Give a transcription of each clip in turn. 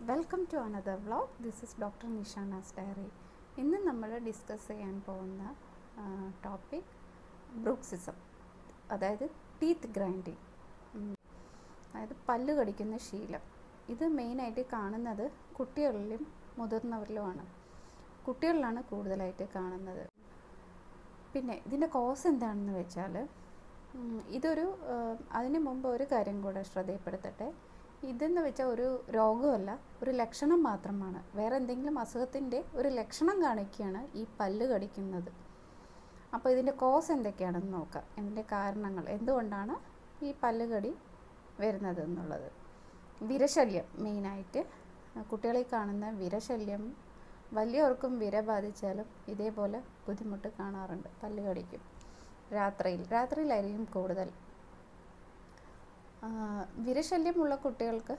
Welcome to another vlog. This is doctor Nishana's diary. ഇന്ന് നമ്മൾ discuss ചെയ്യാൻ പോകുന്ന ടോപ്പിക് ബ്രൂക്സിസം, അതായത് ടീത്ത് ഗ്രൈൻഡിങ്, അതായത് പല്ല് കടിക്കുന്ന ശീലം. ഇത് മെയിനായിട്ട് കാണുന്നത് കുട്ടികളിലും മുതിർന്നവരിലുമാണ്. കുട്ടികളിലാണ് കൂടുതലായിട്ട് കാണുന്നത്. പിന്നെ ഇതിൻ്റെ കോസ് എന്താണെന്ന് വെച്ചാൽ, അതിന് മുമ്പ് ഒരു കാര്യം കൂടെ ശ്രദ്ധയിൽപ്പെടുത്തട്ടെ. ഇതെന്ന് വെച്ചാൽ ഒരു രോഗമല്ല, ഒരു ലക്ഷണം മാത്രമാണ്. വേറെ എന്തെങ്കിലും അസുഖത്തിൻ്റെ ഒരു ലക്ഷണം കാണിക്കുകയാണ് ഈ പല്ല് കടിക്കുന്നത്. അപ്പോൾ ഇതിൻ്റെ കോസ് എന്തൊക്കെയാണെന്ന് നോക്കാം. ഇതിൻ്റെ കാരണങ്ങൾ, എന്തുകൊണ്ടാണ് ഈ പല്ല് കടി വരുന്നത് എന്നുള്ളത്. വിരശല്യം, മെയിനായിട്ട് കുട്ടികളിൽ കാണുന്ന വിരശല്യം. വലിയവർക്കും വിര ബാധിച്ചാലും ഇതേപോലെ ബുദ്ധിമുട്ട് കാണാറുണ്ട്. പല്ല് കടിക്കും. രാത്രിയിലായിരിക്കും കൂടുതൽ. വിരശല്യമുള്ള കുട്ടികൾക്ക്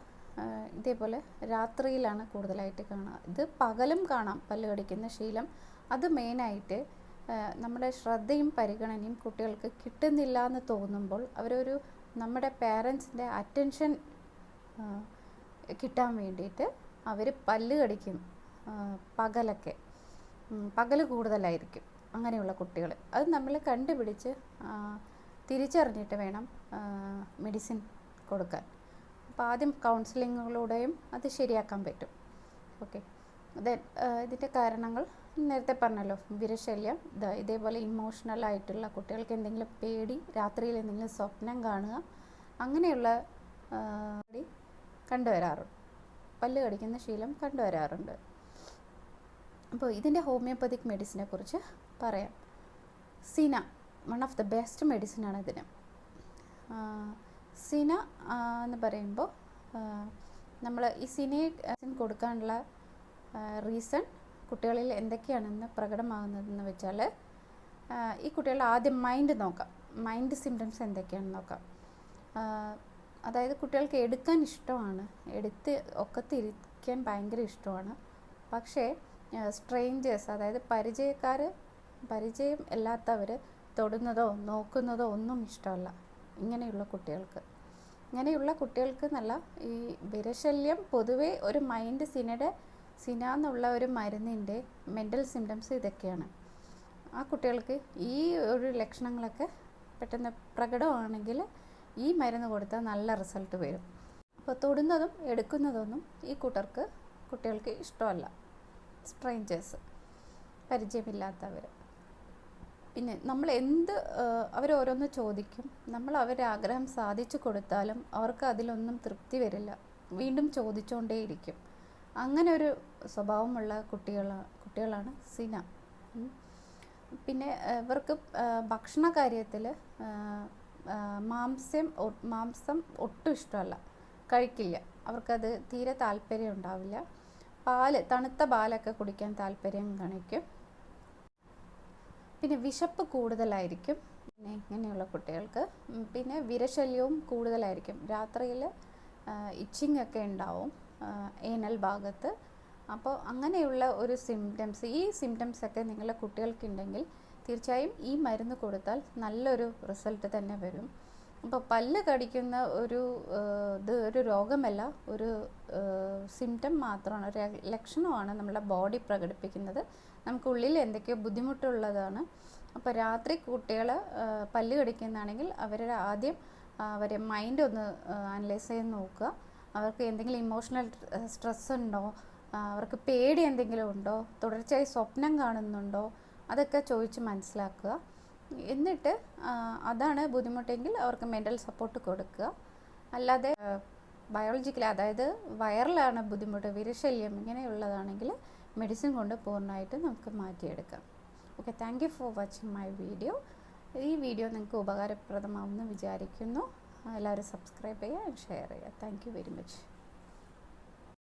ഇതേപോലെ രാത്രിയിലാണ് കൂടുതലായിട്ട് കാണുക. ഇത് പകലും കാണാം പല്ല് കടിക്കുന്ന ശീലം. അത് മെയിനായിട്ട് നമ്മുടെ ശ്രദ്ധയും പരിഗണനയും കുട്ടികൾക്ക് കിട്ടുന്നില്ല എന്ന് തോന്നുമ്പോൾ നമ്മുടെ പേരൻസിൻ്റെ അറ്റൻഷൻ കിട്ടാൻ വേണ്ടിയിട്ട് അവർ പല്ല് കടിക്കും. പകൽ കൂടുതലായിരിക്കും അങ്ങനെയുള്ള കുട്ടികൾ. അത് നമ്മൾ കണ്ടുപിടിച്ച് തിരിച്ചറിഞ്ഞിട്ട് വേണം മെഡിസിൻ കൊടുക്കാൻ. അപ്പോൾ ആദ്യം കൗൺസിലിങ്ങിലൂടെയും അത് ശരിയാക്കാൻ പറ്റും. ഓക്കെ, ഇതിൻ്റെ കാരണങ്ങൾ നേരത്തെ പറഞ്ഞല്ലോ. വിരശല്യം, ഇതേപോലെ ഇമോഷണലായിട്ടുള്ള കുട്ടികൾക്ക് എന്തെങ്കിലും പേടി, രാത്രിയിൽ എന്തെങ്കിലും സ്വപ്നം കാണുക, അങ്ങനെയുള്ള കണ്ടുവരാറുണ്ട്. പല്ല് കടിക്കുന്ന ശീലം കണ്ടുവരാറുണ്ട്. അപ്പോൾ ഇതിൻ്റെ ഹോമിയോപ്പതിക് മെഡിസിനെ കുറിച്ച് പറയാം. സിന വൺ ഓഫ് ദ ബെസ്റ്റ് മെഡിസിനാണ് ഇതിന്. സിന എന്ന് പറയുമ്പോൾ നമ്മൾ ഈ സിനയെ കൊടുക്കാനുള്ള റീസൺ കുട്ടികളിൽ എന്തൊക്കെയാണെന്ന് പ്രകടമാകുന്നതെന്ന് വെച്ചാൽ, ഈ കുട്ടികൾ ആദ്യം മൈൻഡ് സിംറ്റംസ് എന്തൊക്കെയാണെന്ന് നോക്കാം. അതായത് കുട്ടികൾക്ക് എടുക്കാൻ ഇഷ്ടമാണ്, ഒക്കത്തിരിക്കാൻ ഭയങ്കര ഇഷ്ടമാണ്. പക്ഷേ സ്ട്രേഞ്ചേഴ്സ്, അതായത് പരിചയം ഇല്ലാത്തവർ തൊടുന്നതോ നോക്കുന്നതോ ഒന്നും ഇഷ്ടമല്ല ഇങ്ങനെയുള്ള കുട്ടികൾക്ക് നല്ല ഈ വിരശല്യം പൊതുവേ ഒരു സിന എന്നുള്ള ഒരു മരുന്നിൻ്റെ മെൻ്റൽ സിംറ്റംസ് ഇതൊക്കെയാണ്. ആ കുട്ടികൾക്ക് ഈ ഒരു ലക്ഷണങ്ങളൊക്കെ പെട്ടെന്ന് പ്രകടമാണെങ്കിൽ ഈ മരുന്ന് കൊടുത്താൽ നല്ല റിസൾട്ട് വരും. അപ്പോൾ തൊടുന്നതും എടുക്കുന്നതൊന്നും ഈ കുട്ടികൾക്ക് ഇഷ്ടമല്ല. സ്ട്രേഞ്ചേഴ്സ്, പരിചയമില്ലാത്തവർ. പിന്നെ നമ്മൾ അവരോരോന്ന് ചോദിക്കും. നമ്മൾ അവരുടെ ആഗ്രഹം സാധിച്ചു കൊടുത്താലും അവർക്ക് അതിലൊന്നും തൃപ്തി വരില്ല. വീണ്ടും ചോദിച്ചുകൊണ്ടേയിരിക്കും. അങ്ങനെ ഒരു സ്വഭാവമുള്ള കുട്ടികളാണ് സിന. പിന്നെ ഇവർക്ക് ഭക്ഷണ കാര്യത്തിൽ മാംസം ഒട്ടും ഇഷ്ടമല്ല, കഴിക്കില്ല. അവർക്കത് തീരെ താല്പര്യം ഉണ്ടാവില്ല. തണുത്ത പാലൊക്കെ കുടിക്കാൻ താല്പര്യം കാണിക്കും. പിന്നെ വിശപ്പ് കൂടുതലായിരിക്കും ഇങ്ങനെയുള്ള കുട്ടികൾക്ക്. പിന്നെ വിരശല്യവും കൂടുതലായിരിക്കും. രാത്രിയിൽ ഇച്ചിങ് ഒക്കെ ഉണ്ടാവും ഏനൽ ഭാഗത്ത്. അപ്പോൾ അങ്ങനെയുള്ള ഒരു ഈ സിംറ്റംസൊക്കെ നിങ്ങളുടെ കുട്ടികൾക്കുണ്ടെങ്കിൽ തീർച്ചയായും ഈ മരുന്ന് കൊടുത്താൽ നല്ലൊരു റിസൾട്ട് തന്നെ വരും. അപ്പോൾ പല്ല് കടിക്കുന്ന ഒരു രോഗമല്ല, ഒരു സിംറ്റം മാത്രമാണ്, ഒരു ലക്ഷണമാണ് നമ്മുടെ ബോഡി പ്രകടിപ്പിക്കുന്നത്. നമുക്കുള്ളിൽ എന്തൊക്കെയോ ബുദ്ധിമുട്ടുള്ളതാണ്. അപ്പോൾ രാത്രി കുട്ടികൾ പല്ല് കടിക്കുന്നതാണെങ്കിൽ ആദ്യം അവരെ മൈൻഡ് ഒന്ന് അനലൈസ് ചെയ്ത് നോക്കുക. അവർക്ക് എന്തെങ്കിലും ഇമോഷണൽ സ്ട്രെസ് ഉണ്ടോ, അവർക്ക് പേടി എന്തെങ്കിലും ഉണ്ടോ, തുടർച്ചയായി സ്വപ്നം കാണുന്നുണ്ടോ, അതൊക്കെ ചോദിച്ച് മനസ്സിലാക്കുക. എന്നിട്ട് അതാണ് ബുദ്ധിമുട്ടെങ്കിൽ അവർക്ക് മെൻ്റൽ സപ്പോർട്ട് കൊടുക്കുക. അല്ലാതെ ബയോളജിക്കലി, അതായത് വയറിലാണ് ബുദ്ധിമുട്ട്, വിരശല്യം ഇങ്ങനെയുള്ളതാണെങ്കിൽ മെഡിസിൻ കൊണ്ട് പൂർണ്ണമായിട്ട് നമുക്ക് മാറ്റിയെടുക്കാം. Okay, thank you for watching my video. ഈ വീഡിയോ നിങ്ങൾക്ക് ഉപകാരപ്രദമാവുമെന്ന് വിചാരിക്കുന്നു. എല്ലാവരും സബ്സ്ക്രൈബ് ചെയ്യുക, ഷെയർ ചെയ്യുക. Thank you very much.